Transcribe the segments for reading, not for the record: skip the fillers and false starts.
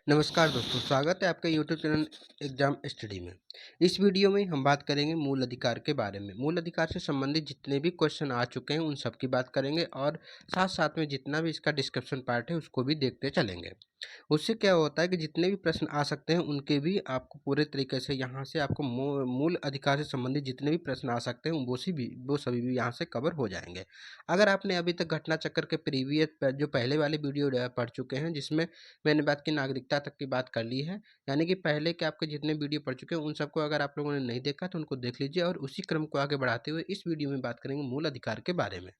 नमस्कार दोस्तों, स्वागत है आपका यूट्यूब चैनल एग्जाम स्टडी में। इस वीडियो में हम बात करेंगे मूल अधिकार के बारे में। मूल अधिकार से संबंधित जितने भी क्वेश्चन आ चुके हैं उन सब की बात करेंगे और साथ-साथ में जितना भी इसका डिस्क्रिप्शन पार्ट है उसको भी देखते चलेंगे। उससे क्या होता है कि जितने भी प्रश्न आ सकते हैं उनके भी आपको पूरे तरीके से यहाँ से आपको मूल अधिकार से संबंधित जितने भी प्रश्न आ सकते हैं वो सभी भी यहाँ से कवर हो जाएँगे। अगर आपने अभी तक घटना चक्र के प्रीवियस जो पहले वाले वीडियो पढ़ चुके हैं जिसमें मैंने बात की नागरिकता तक की बात कर ली है, यानी कि पहले के आपके जितने वीडियो पढ़ चुके हैं उन सबको अगर आप लोगों ने नहीं देखा तो उनको देख लीजिए और उसी क्रम को आगे बढ़ाते हुए इस वीडियो में बात करेंगे मूल अधिकार के बारे में।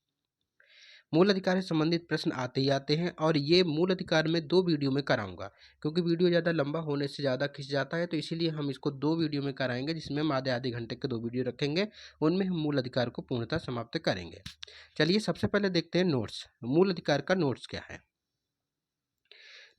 मूल अधिकार से संबंधित प्रश्न आते ही आते हैं और ये मूल अधिकार मैं 2 वीडियो में कराऊँगा, क्योंकि वीडियो ज़्यादा लंबा होने से ज़्यादा खिंच जाता है तो इसीलिए हम इसको 2 वीडियो में कराएँगे जिसमें हम आधे-आधे घंटे के 2 वीडियो रखेंगे, उनमें हम मूल अधिकार को पूर्णतः समाप्त करेंगे। चलिए सबसे पहले देखते हैं नोट्स, मूल अधिकार का नोट्स क्या है?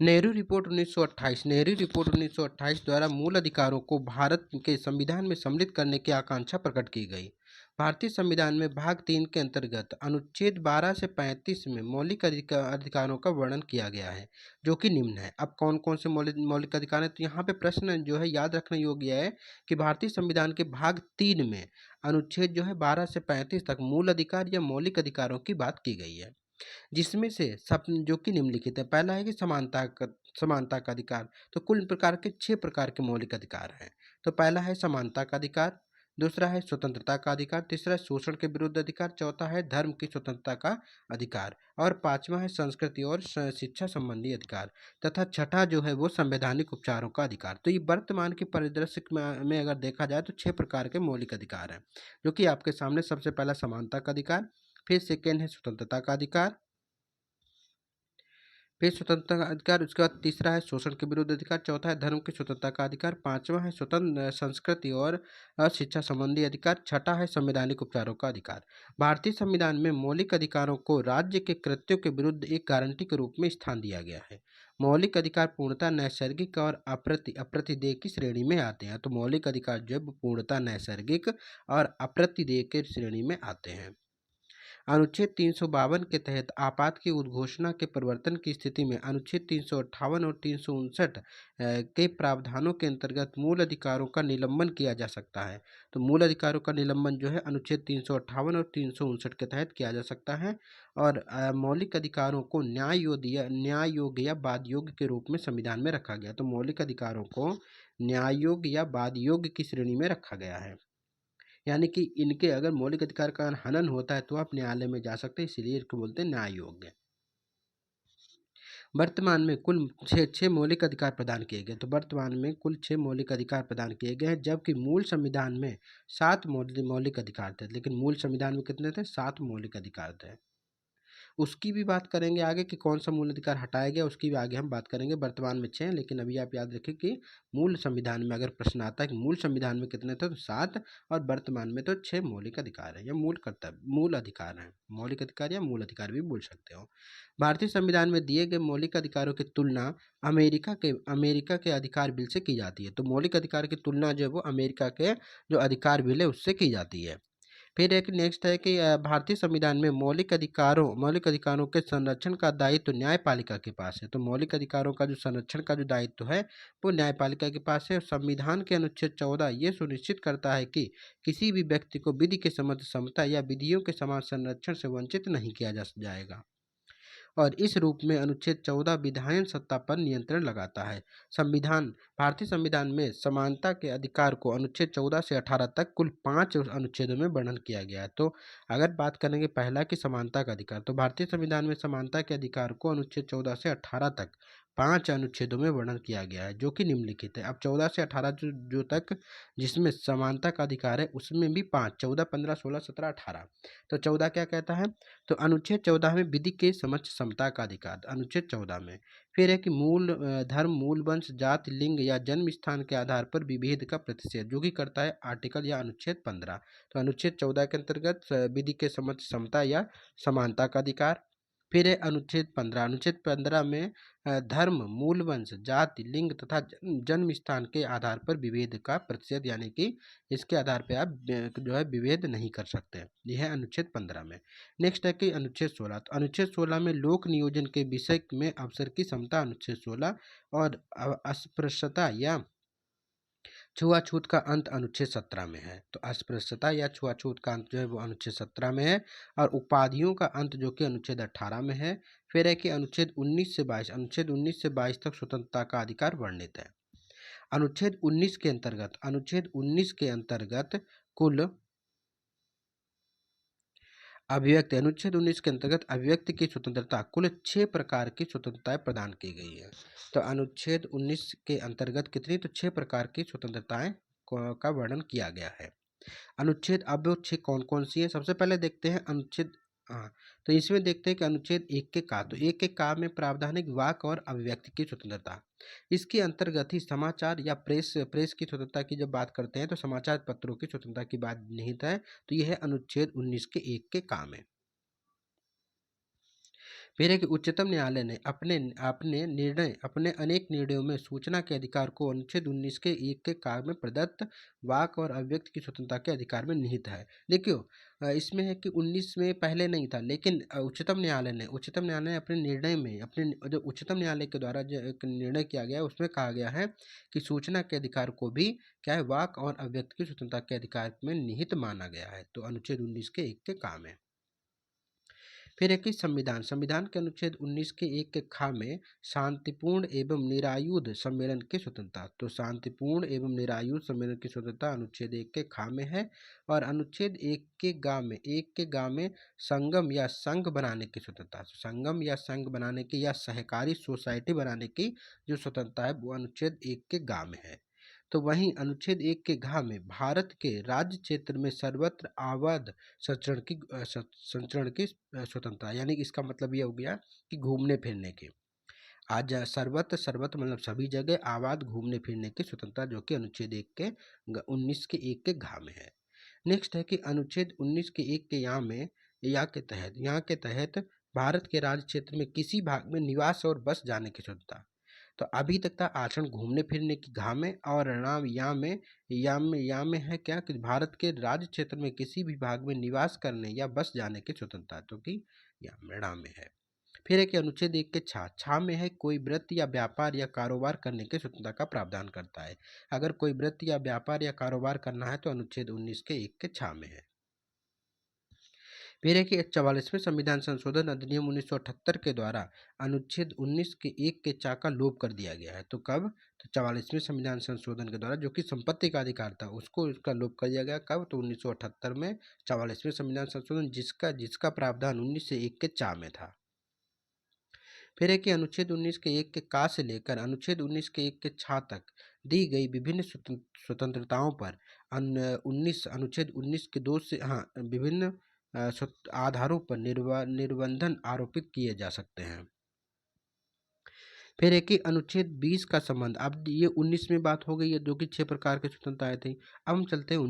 नेहरू रिपोर्ट 1928 नेहरू रिपोर्ट 1928 द्वारा मूल अधिकारों को भारत के संविधान में सम्मिलित करने की आकांक्षा प्रकट की गई। भारतीय संविधान में भाग 3 के अंतर्गत अनुच्छेद 12 से 35 में मौलिक अधिकारों का वर्णन किया गया है, जो कि निम्न है। अब कौन कौन से मौलिक मौलिक अधिकार हैं, तो यहाँ पे प्रश्न जो है याद रखने योग्य है कि भारतीय संविधान के भाग 3 में अनुच्छेद जो है 12 से 35 तक मूल अधिकार या मौलिक अधिकारों की बात की गई है, जिसमें से सब जो कि निम्नलिखित है। पहला है कि समानता का अधिकार। तो कुल प्रकार के 6 प्रकार के मौलिक अधिकार हैं। तो पहला है समानता का अधिकार, दूसरा है स्वतंत्रता का अधिकार, तीसरा है शोषण के विरुद्ध अधिकार, चौथा है धर्म की स्वतंत्रता का अधिकार और पांचवा है संस्कृति और शिक्षा संबंधी अधिकार तथा छठा जो है वो संवैधानिक उपचारों का अधिकार। तो ये वर्तमान के परिदृश्य में अगर देखा जाए तो 6 प्रकार के मौलिक अधिकार हैं, जो कि आपके सामने सबसे पहला समानता का अधिकार, फिर सेकेंड है स्वतंत्रता का अधिकार, फिर स्वतंत्रता का अधिकार, उसके बाद तीसरा है शोषण के विरुद्ध अधिकार, चौथा है धर्म की स्वतंत्रता का अधिकार, पांचवा है स्वतंत्र संस्कृति और शिक्षा संबंधी अधिकार, छठा है संवैधानिक उपचारों का अधिकार। भारतीय संविधान में मौलिक अधिकारों को राज्य के कृत्यों के विरुद्ध एक गारंटी के रूप में स्थान दिया गया है। मौलिक अधिकार पूर्णतः नैसर्गिक और अप्रतिदेय की श्रेणी में आते हैं। तो मौलिक अधिकार जो है वो पूर्णतः नैसर्गिक और अप्रतिदेय की श्रेणी में आते हैं। अनुच्छेद 352 के तहत आपात की उद्घोषणा के प्रवर्तन की स्थिति में अनुच्छेद 358 और 359 के प्रावधानों के अंतर्गत मूल अधिकारों का निलंबन किया जा सकता है। तो मूल अधिकारों का निलंबन जो है अनुच्छेद 358 और 359 के तहत किया जा सकता है और मौलिक अधिकारों को न्याय योग्य या बाध योग्य के रूप में संविधान में रखा गया। तो मौलिक अधिकारों को न्याय योग्य या बाध योग्य की श्रेणी में रखा गया है, यानी कि इनके अगर मौलिक अधिकार का हनन होता है तो आप न्यायालय में जा सकते हैं, इसीलिए इसको बोलते हैं न्याय योग्य। वर्तमान में कुल छः मौलिक अधिकार प्रदान किए गए। तो वर्तमान में कुल 6 मौलिक अधिकार प्रदान किए गए हैं, जबकि मूल संविधान में 7 मौलिक अधिकार थे। लेकिन मूल संविधान में कितने थे? 7 मौलिक अधिकार थे। उसकी भी बात करेंगे आगे कि कौन सा मूल अधिकार हटाया गया, उसकी भी आगे हम बात करेंगे। वर्तमान में 6 हैं, लेकिन अभी आप याद रखें कि मूल संविधान में अगर प्रश्न आता है कि मूल संविधान में कितने थे, तो 7 और वर्तमान में तो 6 मौलिक अधिकार है या मूल अधिकार हैं। मौलिक अधिकार या मूल अधिकार भी बोल सकते हो। भारतीय संविधान में दिए गए मौलिक अधिकारों की तुलना अमेरिका के अधिकार बिल से की जाती है। तो मौलिक अधिकार की तुलना जो है वो अमेरिका के जो अधिकार बिल है उससे की जाती है। फिर एक नेक्स्ट है कि भारतीय संविधान में मौलिक अधिकारों के संरक्षण का दायित्व न्यायपालिका के पास है। तो मौलिक अधिकारों का जो संरक्षण का जो दायित्व है वो न्यायपालिका के पास है। और संविधान के अनुच्छेद 14 ये सुनिश्चित करता है कि किसी भी व्यक्ति को विधि के समक्ष समता या विधियों के समान संरक्षण से वंचित नहीं किया जाएगा। और इस रूप में अनुच्छेद 14 विधायन सत्ता पर नियंत्रण लगाता है। भारतीय संविधान में समानता के अधिकार को अनुच्छेद 14 से 18 तक कुल 5 अनुच्छेदों में वर्णन किया गया है। तो अगर बात करेंगे पहला कि समानता का अधिकार, तो भारतीय संविधान में समानता के अधिकार को अनुच्छेद 14 से 18 तक 5 अनुच्छेदों में वर्णन किया गया है, जो कि निम्नलिखित है। अब 14 से 18 जो तक जिसमें समानता का अधिकार है उसमें भी 5, 14, 15, 16, 17, 18। तो 14 क्या कहता है? तो अनुच्छेद 14 में विधि के समक्ष समता का अधिकार, अनुच्छेद 14 में। फिर है कि धर्म, मूल वंश, जाति, लिंग या जन्म स्थान के आधार पर विभेद का प्रतिषेध, जो कि करता है आर्टिकल या अनुच्छेद 15। तो अनुच्छेद 14 के अंतर्गत विधि के समक्ष समता या समानता का अधिकार। फिर है अनुच्छेद 15। अनुच्छेद 15 में धर्म, मूल वंश, जाति, लिंग तथा जन्म स्थान के आधार पर विभेद का प्रतिषेध, यानी कि इसके आधार पर आप जो है विभेद नहीं कर सकते। यह है अनुच्छेद 15 में। नेक्स्ट है कि अनुच्छेद 16। तो अनुच्छेद 16 में लोक नियोजन के विषय में अवसर की समता, अनुच्छेद 16, और अस्पृश्यता या छुआछूत का अंत अनुच्छेद 17 में है। तो अस्पृश्यता या छुआछूत का अंत जो है वो अनुच्छेद 17 में है, और उपाधियों का अंत जो कि अनुच्छेद 18 में है। फिर है कि अनुच्छेद 19 से 22, अनुच्छेद 19 से 22 तक स्वतंत्रता का अधिकार वर्णित है। अनुच्छेद 19 के अंतर्गत कुल अभिव्यक्ति, अनुच्छेद 19 के अंतर्गत अभिव्यक्ति की स्वतंत्रता, कुल 6 प्रकार की स्वतंत्रताएं प्रदान की गई है। तो अनुच्छेद 19 के अंतर्गत कितनी, तो 6 प्रकार की स्वतंत्रताएं का वर्णन किया गया है। अनुच्छेद, अब वो 6 कौन कौन सी है, सबसे पहले देखते हैं अनुच्छेद। हाँ, तो इसमें देखते हैं कि अनुच्छेद 1 के का, तो 1 के का में प्रावधान है वाक और अभिव्यक्ति की स्वतंत्रता। इसके अंतर्गत ही समाचार या प्रेस प्रेस की स्वतंत्रता की जब बात करते हैं तो समाचार पत्रों की स्वतंत्रता की बात निहित है। तो यह है अनुच्छेद 19 के 1 के का में। फिर है कि उच्चतम न्यायालय ने अपने अपने अनेक निर्णयों में सूचना के अधिकार को अनुच्छेद 19 के 1 के का में प्रदत्त वाक और अभिव्यक्ति की स्वतंत्रता के अधिकार में निहित है। देखियो, इसमें है कि 19 में पहले नहीं था, लेकिन उच्चतम न्यायालय ने अपने निर्णय में, अपने जो उच्चतम न्यायालय के द्वारा जो एक निर्णय किया गया है उसमें कहा गया है कि सूचना के अधिकार को भी क्या है, वाक और अभिव्यक्ति की स्वतंत्रता के अधिकार में निहित माना गया है। तो अनुच्छेद 19 के 1 के का में। फिर है कि संविधान के अनुच्छेद 19 के 1 के ख में शांतिपूर्ण एवं निरायुध सम्मेलन की स्वतंत्रता। तो शांतिपूर्ण एवं निरायुध सम्मेलन की स्वतंत्रता अनुच्छेद 1 के ख में है। और अनुच्छेद 1 के ग में संगम या संघ बनाने की स्वतंत्रता, संगम या संघ बनाने की या सहकारी सोसाइटी बनाने की जो स्वतंत्रता है वो अनुच्छेद 1 के ग में है। तो वहीं अनुच्छेद 1 के घ में भारत के राज्य क्षेत्र में सर्वत्र आवाद संचरण की स्वतंत्रता, यानी कि इसका मतलब ये हो गया कि घूमने फिरने की। आज सर्वत्र सर्वत्र मतलब सभी जगह आबाद घूमने फिरने की स्वतंत्रता, जो कि अनुच्छेद 1 के 19 के 1 के घ में है। नेक्स्ट है कि अनुच्छेद 19 के 1 के यहाँ के तहत भारत के राज्य क्षेत्र में किसी भाग में निवास और बस जाने की स्वतंत्रता। तो अभी तक था आचरण घूमने फिरने की घा में, और नाम या में है क्या कि भारत के राज्य क्षेत्र में किसी भी भाग में निवास करने या बस जाने की स्वतंत्रता, तो कि या नाम में है। फिर है कि अनुच्छेद 1 के छा में है कोई वृत्ति या व्यापार या कारोबार करने की स्वतंत्रता का प्रावधान करता है। अगर कोई वृत्ति या व्यापार या कारोबार करना है तो अनुच्छेद 19 के 1 के छा में है। फिर है कि 44वें संविधान संशोधन अधिनियम 1978 के द्वारा अनुच्छेद 19 के 1 के चा का लोप कर दिया गया है। तो कब, तो 44वें संविधान संशोधन के द्वारा, जो कि संपत्ति का अधिकार था उसको उसका लोप कर दिया गया। कब, तो 1978 में 44वें संविधान संशोधन, जिसका प्रावधान 19 से 1 के चा में था। फिर है कि अनुच्छेद 19 के 1 के का से लेकर अनुच्छेद 19 के 1 के छा तक दी गई विभिन्न स्वतंत्रताओं पर अनुच्छेद 19 के 2 से विभिन्न आधारों पर निर्बंधन आरोपित किए जा सकते हैं। फिर है कि अनुच्छेद 20 का संबंध, अब ये 19 में बात हो गई है जो कि 6 प्रकार की स्वतंत्रताएं थी। अब हम चलते हैं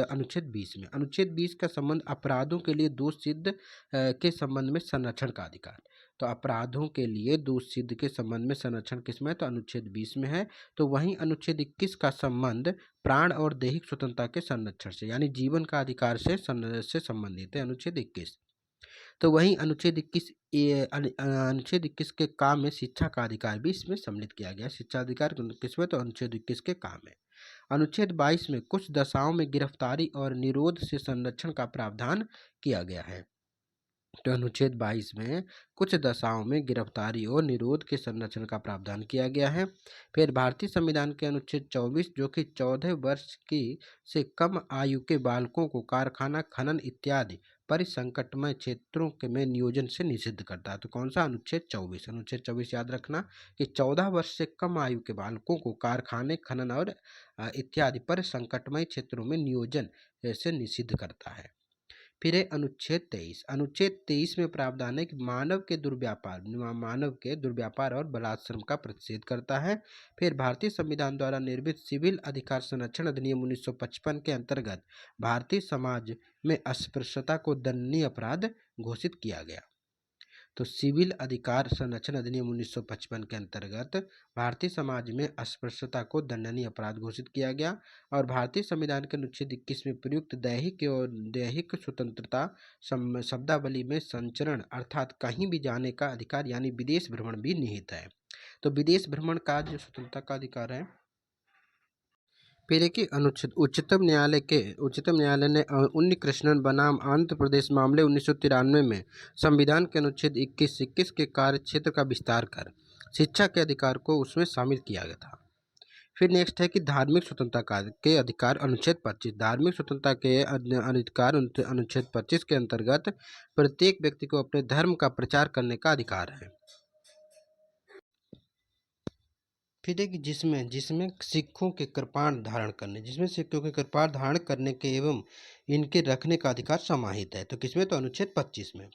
अनुच्छेद 20 में। अनुच्छेद 20 का संबंध अपराधों के लिए दोष सिद्ध के संबंध में संरक्षण का अधिकार। तो अपराधों के लिए दोष सिद्ध के संबंध में संरक्षण किसमें, तो अनुच्छेद 20 में है। तो वहीं अनुच्छेद 21 का संबंध प्राण और दैहिक स्वतंत्रता के संरक्षण से, यानी जीवन का अधिकार से संबंधित है अनुच्छेद 21। तो वहीं अनुच्छेद 21 के काम में शिक्षा का अधिकार भी इसमें सम्मिलित किया गया। शिक्षा अधिकार किसमें, तो अनुच्छेद 21 के काम में। अनुच्छेद 22 में कुछ दशाओं में गिरफ्तारी और निरोध से संरक्षण का प्रावधान किया गया है। तो अनुच्छेद 22 में कुछ दशाओं में गिरफ्तारी और निरोध के संरक्षण का प्रावधान किया गया है। फिर भारतीय संविधान के अनुच्छेद 24, जो कि 14 वर्ष की से कम आयु के बालकों को कारखाना, खनन इत्यादि परिसंकटमय क्षेत्रों के में नियोजन से निषिद्ध करता है। तो कौन सा, अनुच्छेद 24। अनुच्छेद 24 याद रखना कि 14 वर्ष से कम आयु के बालकों को कारखाने, खनन और इत्यादि परिसंकटमय क्षेत्रों में नियोजन से निषिद्ध करता है। फिर है अनुच्छेद 23। अनुच्छेद 23 में प्रावधान है कि मानव के दुर्व्यापार और बलात्श्रम का प्रतिषेध करता है। फिर भारतीय संविधान द्वारा निर्मित सिविल अधिकार संरक्षण अधिनियम 1955 के अंतर्गत भारतीय समाज में अस्पृश्यता को दंडनीय अपराध घोषित किया गया। तो सिविल अधिकार संरक्षण अधिनियम 1955 के अंतर्गत भारतीय समाज में अस्पृश्यता को दंडनीय अपराध घोषित किया गया और भारतीय संविधान के अनुच्छेद 21 में प्रयुक्त दैहिक स्वतंत्रता शब्दावली में संचरण अर्थात कहीं भी जाने का अधिकार यानी विदेश भ्रमण भी निहित है। तो विदेश भ्रमण का जो स्वतंत्रता का अधिकार है, फिर एक ही अनुच्छेद उच्चतम न्यायालय ने उन्नी कृष्णन बनाम आंध्र प्रदेश मामले 1993 में संविधान के अनुच्छेद 21 के कार्य क्षेत्र का विस्तार कर शिक्षा के अधिकार को उसमें शामिल किया गया था। फिर नेक्स्ट है कि धार्मिक स्वतंत्रता के अधिकार अनुच्छेद 25। धार्मिक स्वतंत्रता के अधिकार अनुच्छेद 25 के अंतर्गत प्रत्येक व्यक्ति को अपने धर्म का प्रचार करने का अधिकार है। फिर एक जिसमें सिक्खों के कृपाण धारण करने के एवं इनके रखने का अधिकार समाहित है। तो किसमें? तो अनुच्छेद 25 में।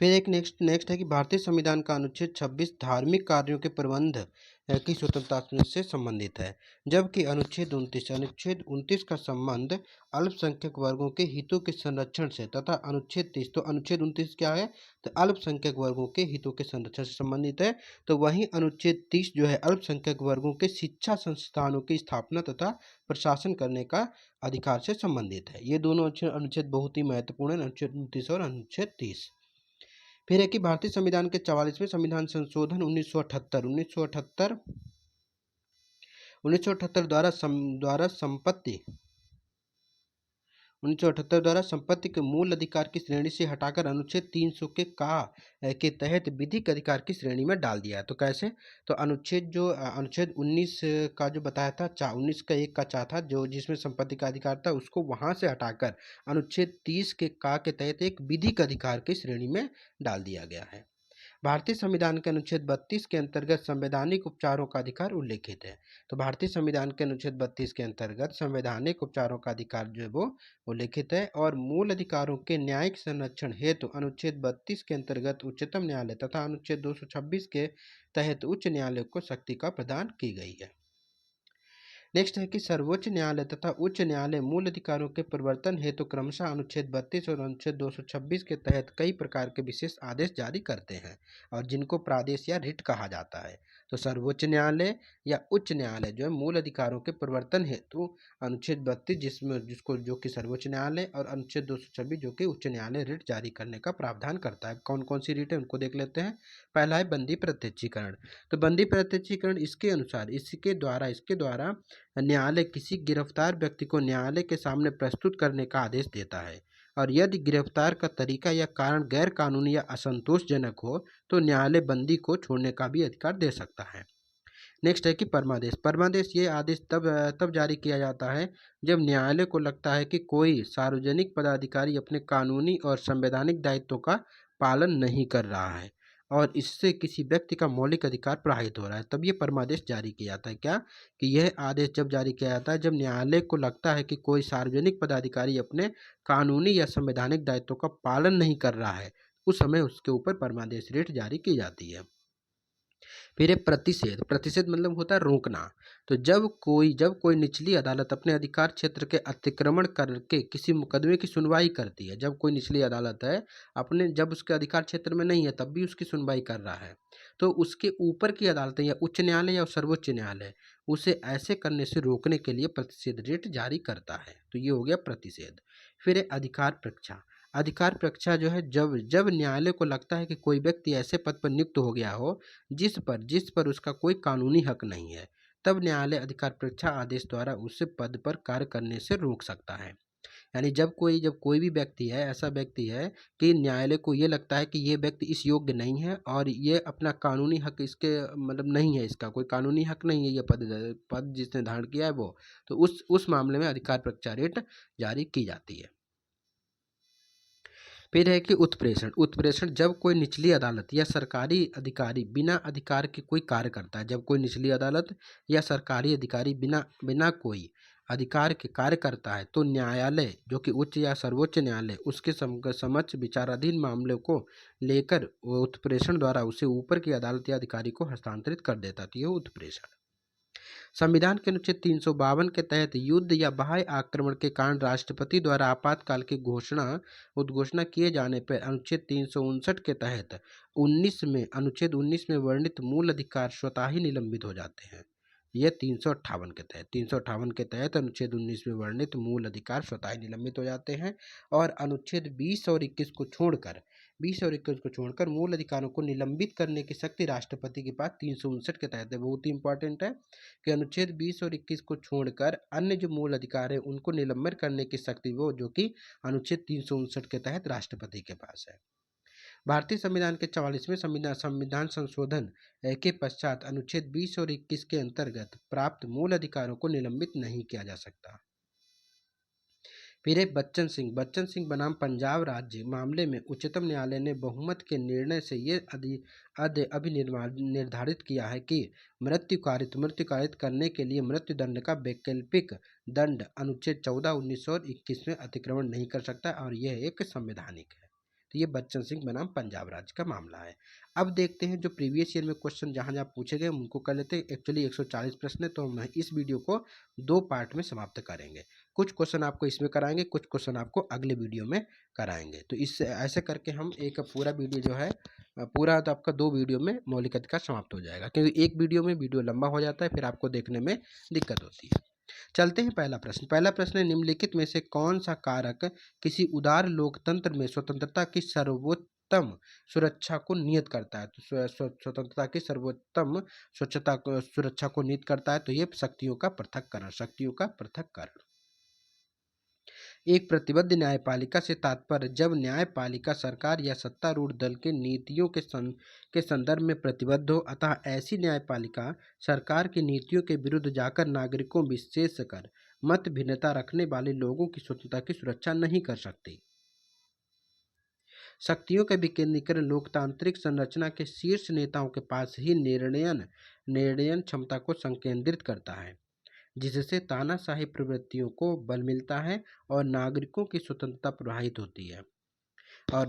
फिर एक नेक्स्ट है कि भारतीय संविधान का अनुच्छेद 26 धार्मिक कार्यों के प्रबंध की स्वतंत्रता से संबंधित है, जबकि अनुच्छेद 29 का संबंध अल्पसंख्यक वर्गों के हितों के संरक्षण से तथा अनुच्छेद 30, तो अनुच्छेद 29 क्या है? तो अल्पसंख्यक वर्गों के हितों के संरक्षण से संबंधित है। तो वहीं अनुच्छेद 30 जो है अल्पसंख्यक वर्गों के शिक्षा संस्थानों की स्थापना तथा प्रशासन करने का अधिकार से संबंधित है। ये दोनों अनुच्छेद बहुत ही महत्वपूर्ण है, अनुच्छेद 29 और अनुच्छेद 30। फिर है कि भारतीय संविधान के 44वें संविधान संशोधन 1978 द्वारा संपत्ति के मूल अधिकार की श्रेणी से हटाकर अनुच्छेद 300 के तहत विधिक अधिकार की श्रेणी में डाल दिया है। तो कैसे? तो अनुच्छेद 19 का जो बताया था 19 का 1 का चा था जो जिसमें संपत्ति का अधिकार था, उसको वहां से हटाकर अनुच्छेद 30 के तहत एक विधिक अधिकार की श्रेणी में डाल दिया गया है। भारतीय संविधान के अनुच्छेद 32 के अंतर्गत संवैधानिक उपचारों का अधिकार उल्लेखित है। तो भारतीय संविधान के अनुच्छेद 32 के अंतर्गत संवैधानिक उपचारों का अधिकार जो है वो उल्लेखित है और मूल अधिकारों के न्यायिक संरक्षण हेतु अनुच्छेद 32 के अंतर्गत उच्चतम न्यायालय तथा अनुच्छेद 226 के तहत उच्च न्यायालय को शक्ति का प्रदान की गई है। नेक्स्ट है कि सर्वोच्च न्यायालय तथा उच्च न्यायालय मूल अधिकारों के परिवर्तन हेतु क्रमशः अनुच्छेद 32 और अनुच्छेद 226 के तहत कई प्रकार के विशेष आदेश जारी करते हैं और जिनको प्रादेश या रिट कहा जाता है। तो सर्वोच्च न्यायालय या उच्च न्यायालय जो है मूल अधिकारों के परिवर्तन हेतु अनुच्छेद 32 जो कि सर्वोच्च न्यायालय और अनुच्छेद 226 जो कि उच्च न्यायालय रिट जारी करने का प्रावधान करता है। कौन कौन सी रिट है उनको देख लेते हैं। पहला है बंदी प्रत्यक्षीकरण। तो बंदी प्रत्यक्षीकरण इसके अनुसार इसके द्वारा न्यायालय किसी गिरफ्तार व्यक्ति को न्यायालय के सामने प्रस्तुत करने का आदेश देता है और यदि गिरफ्तार का तरीका या कारण गैर कानूनी या असंतोषजनक हो तो न्यायालय बंदी को छोड़ने का भी अधिकार दे सकता है। नेक्स्ट है कि परमादेश ये आदेश तब जारी किया जाता है जब न्यायालय को लगता है कि कोई सार्वजनिक पदाधिकारी अपने कानूनी और संवैधानिक दायित्वों का पालन नहीं कर रहा है और इससे किसी व्यक्ति का मौलिक अधिकार प्रभावित हो रहा है, तब ये परमादेश जारी किया जाता है। क्या कि यह आदेश जब जारी किया जाता है जब न्यायालय को लगता है कि कोई सार्वजनिक पदाधिकारी अपने कानूनी या संवैधानिक दायित्वों का पालन नहीं कर रहा है, उस समय उसके ऊपर परमादेश रिट जारी की जाती है। फिर है प्रतिषेध मतलब होता है रोकना। तो जब कोई निचली अदालत अपने अधिकार क्षेत्र के अतिक्रमण करके किसी मुकदमे की सुनवाई करती है, जब कोई निचली अदालत है जब उसके अधिकार क्षेत्र में नहीं है तब भी उसकी सुनवाई कर रहा है, तो उसके ऊपर की अदालतें या उच्च न्यायालय या सर्वोच्च न्यायालय उसे ऐसे करने से रोकने के लिए प्रतिषेध रिट जारी करता है। तो ये हो गया प्रतिषेध। फिर है अधिकार परीक्षा जो है जब न्यायालय को लगता है कि कोई व्यक्ति ऐसे पद पर नियुक्त हो गया हो जिस पर उसका कोई कानूनी हक नहीं है, तब न्यायालय अधिकार परीक्षा आदेश द्वारा उसे पद पर कार्य करने से रोक सकता है। यानी जब कोई भी व्यक्ति है ऐसा व्यक्ति है कि न्यायालय को ये लगता है कि ये व्यक्ति इस योग्य नहीं है और ये अपना कानूनी हक इसके मतलब नहीं है, इसका कोई कानूनी हक नहीं है ये पद जिसने धारण किया है वो, तो उस मामले में अधिकार परीक्षा रिट जारी की जाती है। फिर है कि उत्प्रेषण जब कोई निचली अदालत या सरकारी अधिकारी बिना अधिकार के कोई कार्य करता है, जब कोई निचली अदालत या सरकारी अधिकारी बिना कोई अधिकार के कार्य करता है तो न्यायालय जो कि उच्च या सर्वोच्च न्यायालय उसके समक्ष विचाराधीन मामले को लेकर उत्प्रेषण द्वारा उसे ऊपर की अदालत या अधिकारी को हस्तांतरित कर देता है। तो यह उत्प्रेषण। संविधान के अनुच्छेद 352 के तहत युद्ध या बाह्य आक्रमण के कारण राष्ट्रपति द्वारा आपातकाल की उद्घोषणा किए जाने पर अनुच्छेद 359 के तहत 19 में वर्णित मूल अधिकार स्वतः ही निलंबित हो जाते हैं। यह 358 के तहत अनुच्छेद 19 में वर्णित मूल अधिकार स्वतः ही निलंबित हो जाते हैं। और अनुच्छेद 20 और 21 को छोड़कर मूल अधिकारों को निलंबित करने की शक्ति राष्ट्रपति के पास 359 के तहत है। बहुत ही इंपॉर्टेंट है कि अनुच्छेद 20 और 21 को छोड़कर अन्य जो मूल अधिकार है उनको निलंबित करने की शक्ति वो जो कि अनुच्छेद 359 के तहत राष्ट्रपति के पास है। भारतीय संविधान के 44वें संविधान संशोधन के पश्चात अनुच्छेद 20 और 21 के अंतर्गत प्राप्त मूल अधिकारों को निलंबित नहीं किया जा सकता। फिर एक बच्चन सिंह बनाम पंजाब राज्य मामले में उच्चतम न्यायालय ने बहुमत के निर्णय से ये निर्धारित किया है कि मृत्यु कारित करने के लिए मृत्यु दंड का वैकल्पिक दंड अनुच्छेद 14, 19 और 21 में अतिक्रमण नहीं कर सकता और यह एक संवैधानिक है। तो ये बच्चन सिंह बनाम पंजाब राज्य का मामला है। अब देखते हैं जो प्रीवियस ईयर में क्वेश्चन जहाँ जहाँ पूछे गए उनको कर लेते हैं। एक्चुअली 140 प्रश्न है तो हम इस वीडियो को 2 पार्ट में समाप्त करेंगे। कुछ क्वेश्चन आपको इसमें कराएंगे, कुछ क्वेश्चन आपको अगले वीडियो में कराएंगे। तो इससे ऐसे करके हम एक पूरा वीडियो जो है पूरा तो आपका 2 वीडियो में मौलिक अधिकार समाप्त हो जाएगा, क्योंकि एक वीडियो में वीडियो लंबा हो जाता है, फिर आपको देखने में दिक्कत होती है। चलते हैं पहला प्रश्न है निम्नलिखित में से कौन सा कारक किसी उदार लोकतंत्र में स्वतंत्रता की सर्वोत्तम सुरक्षा को नियत करता है। तो स्वतंत्रता की सर्वोत्तम सुरक्षा को नियत करता है। तो ये शक्तियों का पृथक्करण। एक प्रतिबद्ध न्यायपालिका से तात्पर्य जब न्यायपालिका सरकार या सत्तारूढ़ दल के नीतियों के संदर्भ में प्रतिबद्ध हो, अतः ऐसी न्यायपालिका सरकार की नीतियों के विरुद्ध जाकर नागरिकों विशेषकर मत भिन्नता रखने वाले लोगों की स्वतंत्रता की सुरक्षा नहीं कर सकती। शक्तियों के विकेंद्रीकरण लोकतांत्रिक संरचना के शीर्ष नेताओं के पास ही निर्णयन क्षमता को संकेंद्रित करता है, जिससे तानाशाही प्रवृत्तियों को बल मिलता है और नागरिकों की स्वतंत्रता प्रभावित होती है। और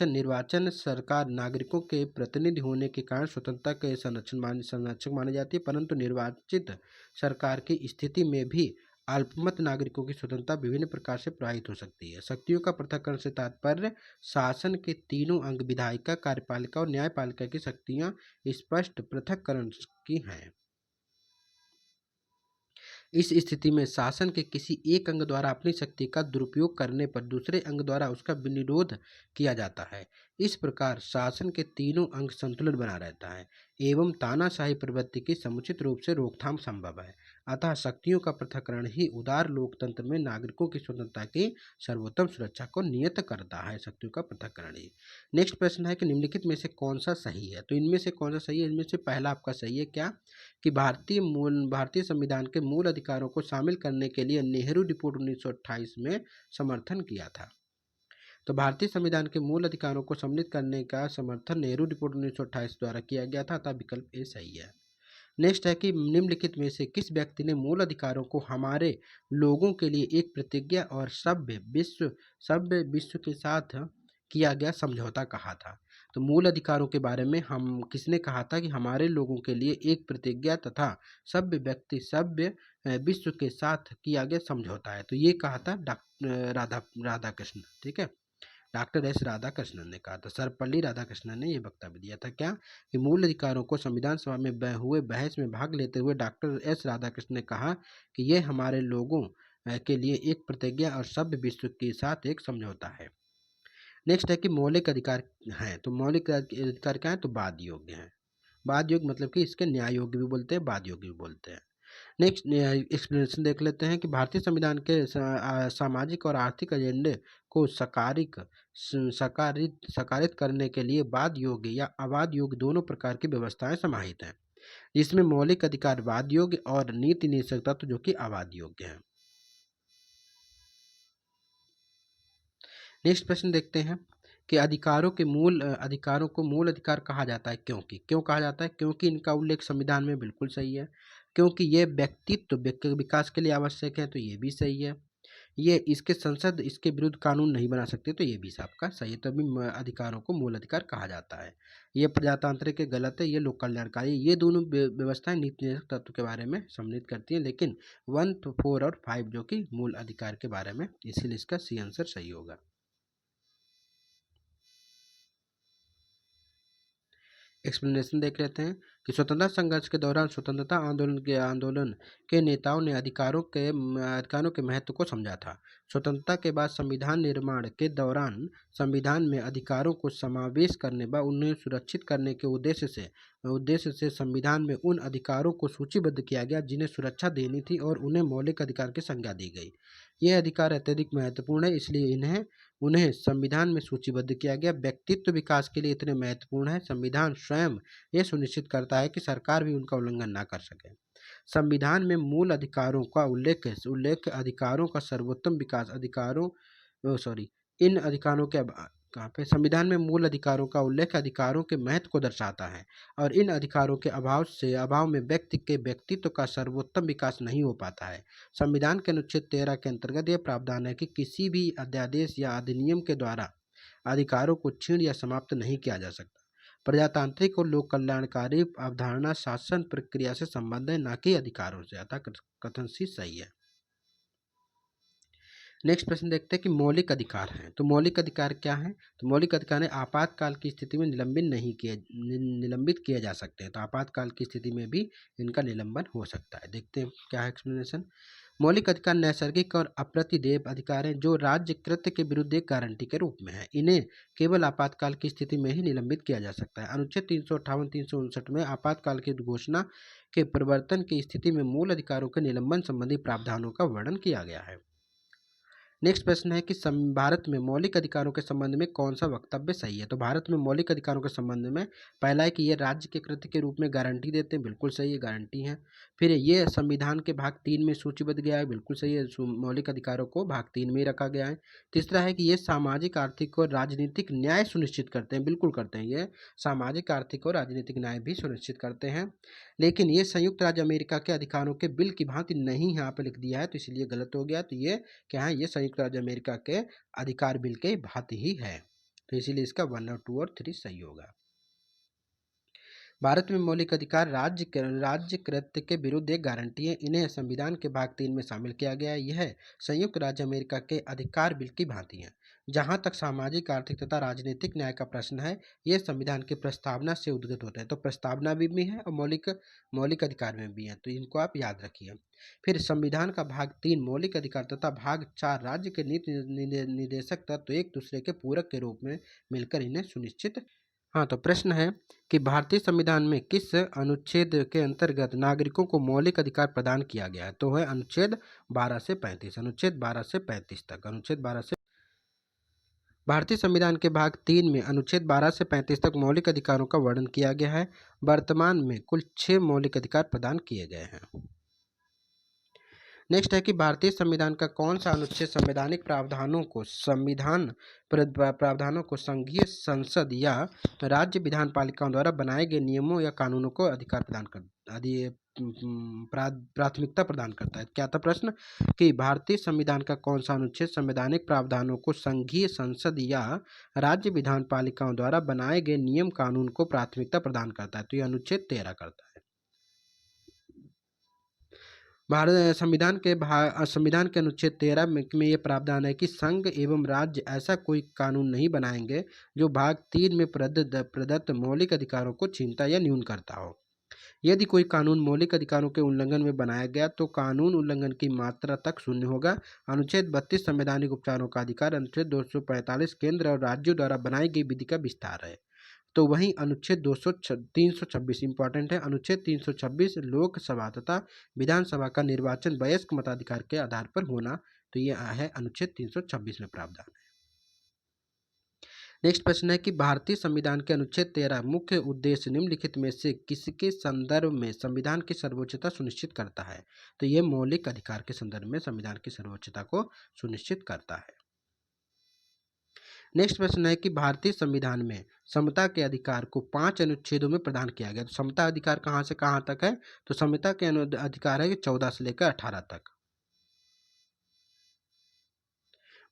निर्वाचन सरकार नागरिकों के प्रतिनिधि होने के कारण स्वतंत्रता के संरक्षक मानी जाती है, परंतु निर्वाचित सरकार की स्थिति में भी अल्पमत नागरिकों की स्वतंत्रता विभिन्न प्रकार से प्रभावित हो सकती है। शक्तियों का पृथक्करण से तात्पर्य शासन के तीनों अंग विधायिका, कार्यपालिका और न्यायपालिका की शक्तियां स्पष्ट पृथक्करण की हैं। इस स्थिति में शासन के किसी एक अंग द्वारा अपनी शक्ति का दुरुपयोग करने पर दूसरे अंग द्वारा उसका विनिरोध किया जाता है। इस प्रकार शासन के तीनों अंग संतुलन बना रहता है एवं तानाशाही प्रवृत्ति की समुचित रूप से रोकथाम संभव है। अतः शक्तियों का पृथक्करण ही उदार लोकतंत्र में नागरिकों की स्वतंत्रता की सर्वोत्तम सुरक्षा को नियत करता है। शक्तियों का पृथक्करण ही। नेक्स्ट प्रश्न है कि निम्नलिखित में से कौन सा सही है। तो इनमें से कौन सा सही है? इनमें से पहला आपका सही है क्या कि भारतीय संविधान के मूल अधिकारों को शामिल करने के लिए नेहरू रिपोर्ट 1928 में समर्थन किया था। तो भारतीय संविधान के मूल अधिकारों को सम्मिलित करने का समर्थन नेहरू रिपोर्ट 1928 द्वारा किया गया था, अतः विकल्प ए सही है। नेक्स्ट है कि निम्नलिखित में से किस व्यक्ति ने मूल अधिकारों को हमारे लोगों के लिए एक प्रतिज्ञा और सभ्य विश्व के साथ किया गया समझौता कहा था। तो मूल अधिकारों के बारे में हम किसने कहा था कि हमारे लोगों के लिए एक प्रतिज्ञा तथा सभ्य विश्व के साथ किया गया समझौता है। तो ये कहा था राधाकृष्ण, ठीक है, डॉक्टर एस राधाकृष्णन ने कहा था। सर्वपल्ली राधाकृष्णन ने यह वक्तव्य दिया था क्या कि मूल अधिकारों को संविधान सभा में हुए बहस में भाग लेते हुए डॉक्टर एस राधाकृष्णन ने कहा कि यह हमारे लोगों के लिए एक प्रतिज्ञा और सभ्य विश्व के साथ एक समझौता है। नेक्स्ट है कि मौलिक अधिकार हैं। तो मौलिक अधिकार क्या है? तो वाद योग्य है। वाद योग्य मतलब कि इसके न्याय योग्य भी बोलते हैं, वाद योग्य भी बोलते हैं। नेक्स्ट एक्सप्लेनेशन देख लेते हैं कि भारतीय संविधान के सामाजिक और आर्थिक एजेंडे को सकारित करने के लिए वाद योग्य या अवाद योग्य दोनों प्रकार की व्यवस्थाएं समाहित हैं, जिसमें मौलिक अधिकार वाद योग्य और नीति निषेध तत्व जो कि अवाद योग्य है। नेक्स्ट प्रश्न देखते हैं कि अधिकारों को मूल अधिकार कहा जाता है। क्यों कहा जाता है? क्योंकि इनका उल्लेख संविधान में बिल्कुल सही है, क्योंकि ये व्यक्तित्व विकास के लिए आवश्यक है, तो ये भी सही है, ये इसके संसद इसके विरुद्ध कानून नहीं बना सकती, तो ये भी आपका सही है। तभी अधिकारों को मूल अधिकार कहा जाता है। ये प्रजातांत्रिक गलत है, ये लोक कल्याणकारी, ये दोनों व्यवस्थाएं नीति निर्देशक तत्व के बारे में सम्मिलित करती हैं, लेकिन 1, 4 और 5 जो कि मूल अधिकार के बारे में, इसीलिए इसका सी आंसर सही होगा। एक्सप्लेनेशन देख लेते हैं कि स्वतंत्रता संघर्ष के दौरान स्वतंत्रता आंदोलन के नेताओं ने अधिकारों के महत्व को समझा था। स्वतंत्रता के बाद संविधान निर्माण के दौरान संविधान में अधिकारों को समावेश करने व उन्हें सुरक्षित करने के उद्देश्य से संविधान में उन अधिकारों को सूचीबद्ध किया गया जिन्हें सुरक्षा देनी थी और उन्हें मौलिक अधिकार की संज्ञा दी गई। ये अधिकार अत्यधिक महत्वपूर्ण है, इसलिए उन्हें संविधान में सूचीबद्ध किया गया। व्यक्तित्व विकास के लिए इतने महत्वपूर्ण है। संविधान स्वयं ये सुनिश्चित करता है कि सरकार भी उनका उल्लंघन ना कर सके। संविधान में मूल अधिकारों का उल्लेख अधिकारों का सर्वोत्तम विकास इन अधिकारों के कहाँ पे संविधान में मूल अधिकारों का उल्लेख अधिकारों के महत्व को दर्शाता है और इन अधिकारों के अभाव में व्यक्ति के व्यक्तित्व का सर्वोत्तम विकास नहीं हो पाता है। संविधान के अनुच्छेद 13 के अंतर्गत यह प्रावधान है कि किसी भी अध्यादेश या अधिनियम के द्वारा अधिकारों को छीन या समाप्त नहीं किया जा सकता। प्रजातांत्रिक और लोक कल्याणकारी अवधारणा शासन प्रक्रिया से संबंध है, न कि अधिकारों से, अतः कथन सी सही है। नेक्स्ट प्रश्न देखते हैं कि मौलिक अधिकार हैं। तो मौलिक अधिकार क्या है? तो मौलिक अधिकार है आपातकाल की स्थिति में निलंबित किए जा सकते हैं। तो आपातकाल की स्थिति में भी इनका निलंबन हो सकता है। देखते हैं क्या है एक्सप्लेनेशन। मौलिक अधिकार नैसर्गिक और अप्रतिदेय अधिकार हैं जो राज्य कृत्य के विरुद्ध एक गारंटी के रूप में है। इन्हें केवल आपातकाल की स्थिति में ही निलंबित किया जा सकता है। अनुच्छेद 358 359 में आपातकाल की घोषणा के प्रवर्तन की स्थिति में मूल अधिकारों के निलंबन संबंधी प्रावधानों का वर्णन किया गया है। नेक्स्ट प्रश्न है कि भारत में मौलिक अधिकारों के संबंध में कौन सा वक्तव्य सही है? तो भारत में मौलिक अधिकारों के संबंध में पहला है कि ये राज्य के कृत्य के रूप में गारंटी देते हैं, बिल्कुल सही है, गारंटी है। फिर ये संविधान के भाग 3 में सूचीबद्ध गया है, बिल्कुल सही है, मौलिक अधिकारों को भाग 3 में ही रखा गया है। तीसरा है कि ये सामाजिक, आर्थिक और राजनीतिक न्याय सुनिश्चित करते हैं, बिल्कुल करते हैं, ये सामाजिक, आर्थिक और राजनीतिक न्याय भी सुनिश्चित करते हैं। लेकिन ये संयुक्त राज्य अमेरिका के अधिकारों के बिल की भांति नहीं यहाँ पे लिख दिया है, तो इसलिए गलत हो गया। तो ये क्या है? ये संयुक्त राज्य अमेरिका के अधिकार बिल के भांति ही है, तो इसीलिए इसका 1 और 2 और 3 सही होगा। भारत में मौलिक अधिकार राज्य कृत्य के विरुद्ध एक गारंटी है। इन्हें संविधान के भाग 3 में शामिल किया गया है। यह संयुक्त राज्य अमेरिका के अधिकार बिल की भांति है। जहां तक सामाजिक, आर्थिक तथा राजनीतिक न्याय का प्रश्न है, ये संविधान की प्रस्तावना से उद्गत होते हैं। तो प्रस्तावना भी है और मौलिक अधिकार में भी है, तो इनको आप याद रखिए। फिर संविधान का भाग 3 मौलिक अधिकार तथा भाग 4 राज्य के नीति निर्देशक तत्व एक दूसरे के पूरक के रूप में मिलकर इन्हें सुनिश्चित। हाँ, तो प्रश्न है कि भारतीय संविधान में किस अनुच्छेद के अंतर्गत नागरिकों को मौलिक अधिकार प्रदान किया गया है? तो है अनुच्छेद 12 से 35, अनुच्छेद 12 से 35 तक, अनुच्छेद 12 से। भारतीय संविधान के भाग 3 में अनुच्छेद 12 से 35 तक मौलिक अधिकारों का वर्णन किया गया है। वर्तमान में कुल 6 मौलिक अधिकार प्रदान किए गए हैं। नेक्स्ट है कि भारतीय संविधान का कौन सा अनुच्छेद संवैधानिक प्रावधानों को संघीय संसद या राज्य विधान पालिकाओं द्वारा बनाए गए नियमों या कानूनों को प्राथमिकता प्रदान करता है? क्या था प्रश्न कि भारतीय संविधान का कौन सा अनुच्छेद संवैधानिक प्रावधानों को संघीय संसद या राज्य विधान पालिकाओं द्वारा बनाए गए नियम कानून को प्राथमिकता प्रदान करता है? तो यह अनुच्छेद 13 करता है। भारत संविधान के अनुच्छेद 13 में ये प्रावधान है कि संघ एवं राज्य ऐसा कोई कानून नहीं बनाएंगे जो भाग 3 में प्रदत्त मौलिक अधिकारों को छीनता या न्यून करता हो। यदि कोई कानून मौलिक अधिकारों के उल्लंघन में बनाया गया तो कानून उल्लंघन की मात्रा तक शून्य होगा। अनुच्छेद 32 संवैधानिक उपचारों का अधिकार, अनुच्छेद 245 केंद्र और राज्यों द्वारा बनाई गई विधि का विस्तार है। तो वहीं अनुच्छेद 326 इंपॉर्टेंट है। अनुच्छेद 326 लोकसभा तथा विधानसभा का निर्वाचन वयस्क मताधिकार के आधार पर होना, तो ये है अनुच्छेद 326 में प्रावधान है। नेक्स्ट प्रश्न है कि भारतीय संविधान के अनुच्छेद 13 मुख्य उद्देश्य निम्नलिखित में से किसके संदर्भ में संविधान की सर्वोच्चता सुनिश्चित करता है? तो ये मौलिक अधिकार के संदर्भ में संविधान की सर्वोच्चता को सुनिश्चित करता है। नेक्स्ट प्रश्न है कि भारतीय संविधान में समता के अधिकार को 5 अनुच्छेदों में प्रदान किया गया। तो समता अधिकार कहाँ से कहाँ तक है? तो समता के अधिकार है 14 से लेकर 18 तक।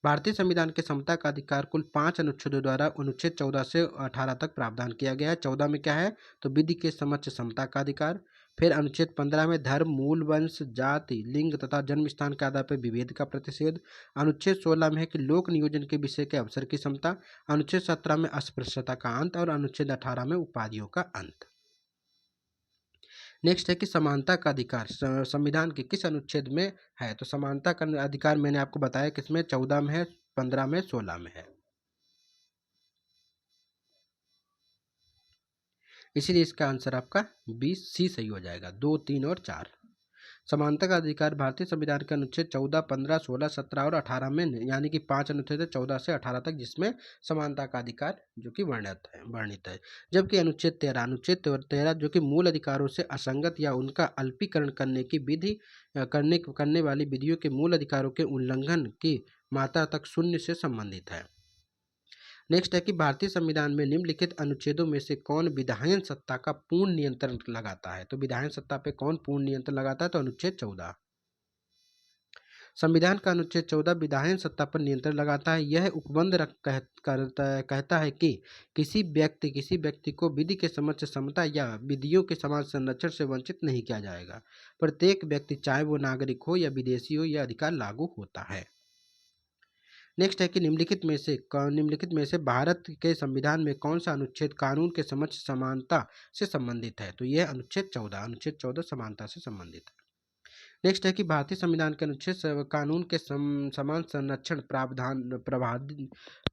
भारतीय संविधान के समता का अधिकार कुल 5 अनुच्छेदों द्वारा अनुच्छेद 14 से 18 तक प्रावधान किया गया है। 14 में क्या है, तो विधि के समक्ष समता का अधिकार। फिर अनुच्छेद 15 में धर्म, मूल, वंश, जाति, लिंग तथा जन्म स्थान के आधार पर विभेद का प्रतिषेध। अनुच्छेद 16 में है कि लोक नियोजन के विषय के अवसर की समता। अनुच्छेद 17 में अस्पृश्यता का अंत और अनुच्छेद 18 में उपाधियों का अंत। नेक्स्ट है कि समानता का अधिकार संविधान के किस अनुच्छेद में है, तो समानता का अधिकार मैंने आपको बताया किसमें, 14 में है, 15 में, 16 में है। इसीलिए इसका आंसर आपका 20C सही हो जाएगा। 2, 3 और 4। समानता का अधिकार भारतीय संविधान के अनुच्छेद 14, 15, 16, 17 और 18 में, यानी कि 5 अनुच्छेद है 14 से 18 तक, जिसमें समानता का अधिकार जो कि वर्णित है। जबकि अनुच्छेद 13 जो कि मूल अधिकारों से असंगत या उनका अल्पीकरण करने की विधि करने वाली विधियों के मूल अधिकारों के उल्लंघन की मात्रा तक शून्य से संबंधित है। नेक्स्ट है कि भारतीय संविधान में निम्नलिखित अनुच्छेदों में से कौन विधायन सत्ता का पूर्ण नियंत्रण लगाता है, तो विधायन सत्ता पे कौन पूर्ण नियंत्रण लगाता है, तो अनुच्छेद 14। संविधान का अनुच्छेद 14 विधायन सत्ता पर नियंत्रण लगाता है। यह उपबंध कहता है कि किसी व्यक्ति को विधि के समक्ष समता या विधियों के समान संरक्षण से वंचित नहीं किया जाएगा। प्रत्येक व्यक्ति, चाहे वो नागरिक हो या विदेशी हो, यह अधिकार लागू होता है। नेक्स्ट है कि निम्नलिखित में से भारत के संविधान में कौन सा अनुच्छेद कानून के समक्ष समानता से संबंधित है, तो यह अनुच्छेद 14 समानता से संबंधित है। नेक्स्ट है कि भारतीय संविधान के अनुच्छेद कानून के समान संरक्षण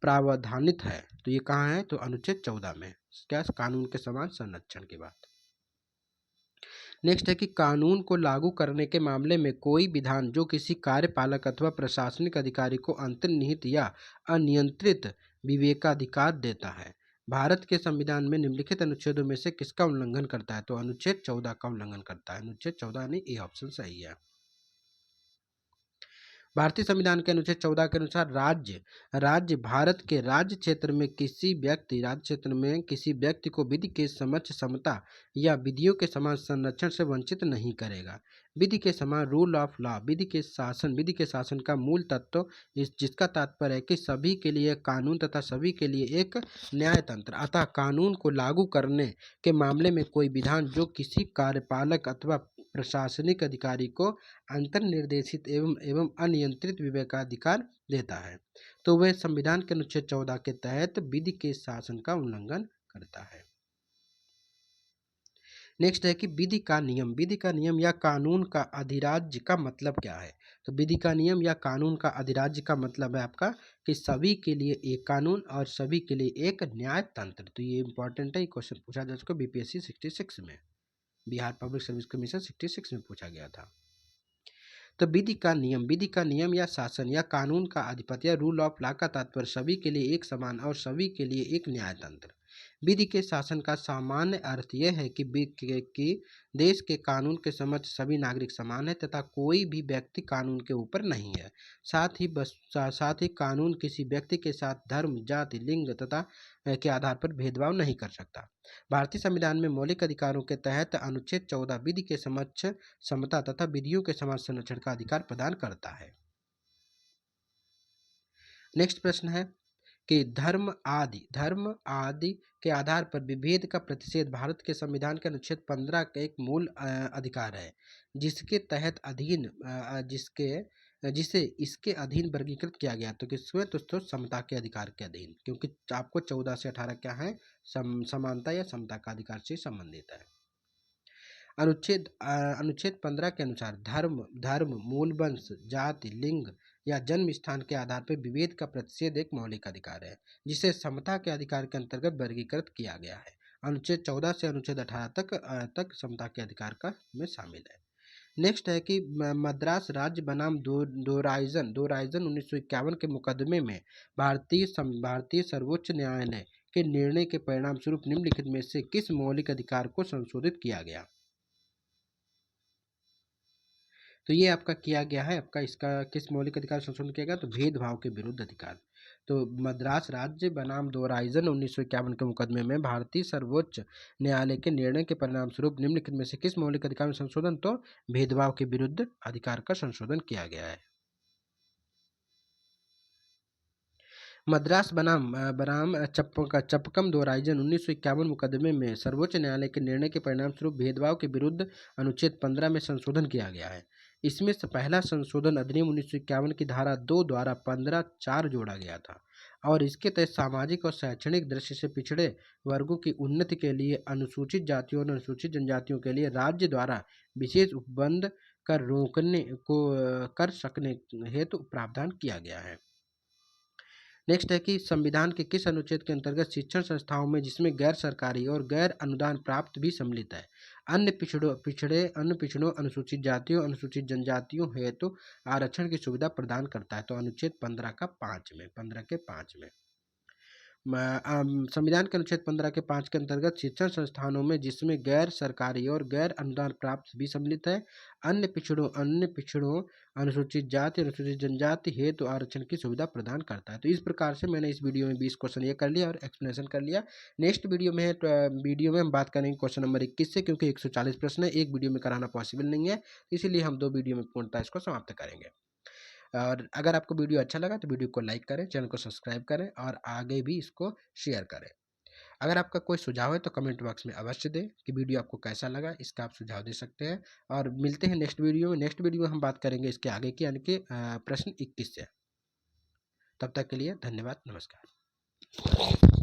प्रावधानित है, तो ये कहाँ है, तो अनुच्छेद 14 में, क्या, कानून के समान संरक्षण की बात। नेक्स्ट है कि कानून को लागू करने के मामले में कोई विधान जो किसी कार्यपालक अथवा प्रशासनिक अधिकारी को अंतर्निहित या अनियंत्रित विवेकाधिकार देता है, भारत के संविधान में निम्नलिखित अनुच्छेदों में से किसका उल्लंघन करता है, तो अनुच्छेद 14 का उल्लंघन करता है। अनुच्छेद 14 नहीं, ए ऑप्शन सही है। भारतीय संविधान के अनुच्छेद 14 के अनुसार राज्य भारत के राज्य क्षेत्र में किसी व्यक्ति को विधि के समक्ष समता या विधियों के समान संरक्षण से वंचित नहीं करेगा। विधि के समान रूल ऑफ लॉ विधि के शासन का मूल तत्व जिसका तात्पर्य है कि सभी के लिए कानून तथा सभी के लिए एक न्याय तंत्र। अतः कानून को लागू करने के मामले में कोई विधान जो किसी कार्यपालक अथवा प्रशासनिक अधिकारी को अंतर्निर्देशित एवं अनियंत्रित विवेकाधिकार देता है, तो वह संविधान के अनुच्छेद 14 के तहत विधि के शासन का उल्लंघन करता है। नेक्स्ट है कि विधि का नियम या कानून का अधिराज्य का मतलब क्या है, तो विधि का नियम या कानून का अधिराज्य का मतलब है आपका कि सभी के लिए एक कानून और सभी के लिए एक न्याय तंत्र। तो ये इंपॉर्टेंट है, क्वेश्चन पूछा जा चुका बीपीएससी 66 में, बिहार पब्लिक सर्विस कमीशन 66 में पूछा गया था। तो विधि का नियम या शासन या कानून का आधिपत्य या रूल ऑफ लॉ का तात्पर्य सभी के लिए एक समान और सभी के लिए एक न्याय तंत्र। विधि के शासन का सामान्य अर्थ यह है कि देश के कानून के समक्ष सभी नागरिक समान है तथा कोई भी व्यक्ति कानून के ऊपर नहीं है। साथ ही कानून किसी व्यक्ति के साथ धर्म, जाति, लिंग तथा के आधार पर भेदभाव नहीं कर सकता। भारतीय संविधान में मौलिक अधिकारों के तहत अनुच्छेद 14 विधि के समक्ष समता तथा विधियों के समान संरक्षण का अधिकार प्रदान करता है। नेक्स्ट प्रश्न है कि धर्म आदि के आधार पर विभेद का प्रतिषेध भारत के संविधान के अनुच्छेद 15 का एक मूल अधिकार है, जिसके तहत जिसे इसके अधीन वर्गीकृत किया गया। तो किसमें, तो समता के अधिकार के अधीन, क्योंकि आपको 14 से 18 क्या है, समानता या समता का अधिकार से संबंधित है। अनुच्छेद 15 के अनुसार धर्म, मूल, वंश, जाति, लिंग या जन्म स्थान के आधार पर विभेद का प्रतिषेध एक मौलिक अधिकार है, जिसे समता के अधिकार के अंतर्गत वर्गीकृत किया गया है। अनुच्छेद 14 से अनुच्छेद 18 तक समता के अधिकार का में शामिल है। नेक्स्ट है कि मद्रास राज्य बनाम दोराइजन 1951 के मुकदमे में भारतीय सर्वोच्च न्यायालय के निर्णय के परिणाम स्वरूप निम्नलिखित में से किस मौलिक अधिकार को संशोधित किया गया। तो ये आपका किया गया है, आपका इसका किस मौलिक अधिकार संशोधन किया गया, तो भेदभाव के विरुद्ध अधिकार। तो मद्रास राज्य बनाम दोराइजन 1951 के मुकदमे में भारतीय सर्वोच्च न्यायालय के निर्णय के परिणाम स्वरूप निम्नलिखित में से किस मौलिक अधिकार में संशोधन, तो भेदभाव के विरुद्ध अधिकार का संशोधन किया गया है। मद्रास बनाम चप्पकम दोराइजन 1951 मुकदमे में सर्वोच्च न्यायालय के निर्णय के परिणामस्वरूप भेदभाव के विरुद्ध अनुच्छेद 15 में संशोधन किया गया है। इसमें से पहला संशोधन अधिनियम 1951 की धारा 2 द्वारा 15(4) जोड़ा गया था और इसके तहत सामाजिक और शैक्षणिक दृष्टि से पिछड़े वर्गों की उन्नति के लिए अनुसूचित जातियों और अनुसूचित जनजातियों के लिए राज्य द्वारा विशेष उपबंध कर सकने हेतु प्रावधान किया गया है। नेक्स्ट है कि संविधान के किस अनुच्छेद के अंतर्गत शिक्षण संस्थाओं में जिसमें गैर सरकारी और गैर अनुदान प्राप्त भी सम्मिलित है अन्य पिछड़ों अनुसूचित जातियों अनुसूचित जनजातियों हेतु आरक्षण की सुविधा प्रदान करता है। तो अनुच्छेद 15 के 5 में संविधान के अनुच्छेद 15 के 5 के अंतर्गत शिक्षण संस्थानों में जिसमें गैर सरकारी और गैर अनुदान प्राप्त भी सम्मिलित है अन्य पिछड़ों अनुसूचित जाति अनुसूचित जनजाति हेतु आरक्षण की सुविधा प्रदान करता है। तो इस प्रकार से मैंने इस वीडियो में 20 क्वेश्चन ये कर लिया और एक्सप्लेनेशन कर लिया। नेक्स्ट वीडियो में हम बात करेंगे क्वेश्चन नंबर 21 से, क्योंकि 140 प्रश्न है, एक वीडियो में कराना पॉसिबल नहीं है, इसीलिए हम 2 वीडियो में पूर्णतः इसको समाप्त करेंगे। और अगर आपको वीडियो अच्छा लगा तो वीडियो को लाइक करें, चैनल को सब्सक्राइब करें और आगे भी इसको शेयर करें। अगर आपका कोई सुझाव है तो कमेंट बॉक्स में अवश्य दें कि वीडियो आपको कैसा लगा, इसका आप सुझाव दे सकते हैं। और मिलते हैं नेक्स्ट वीडियो में। नेक्स्ट वीडियो में हम बात करेंगे इसके आगे की यानी कि प्रश्न 21 से। तब तक के लिए धन्यवाद, नमस्कार।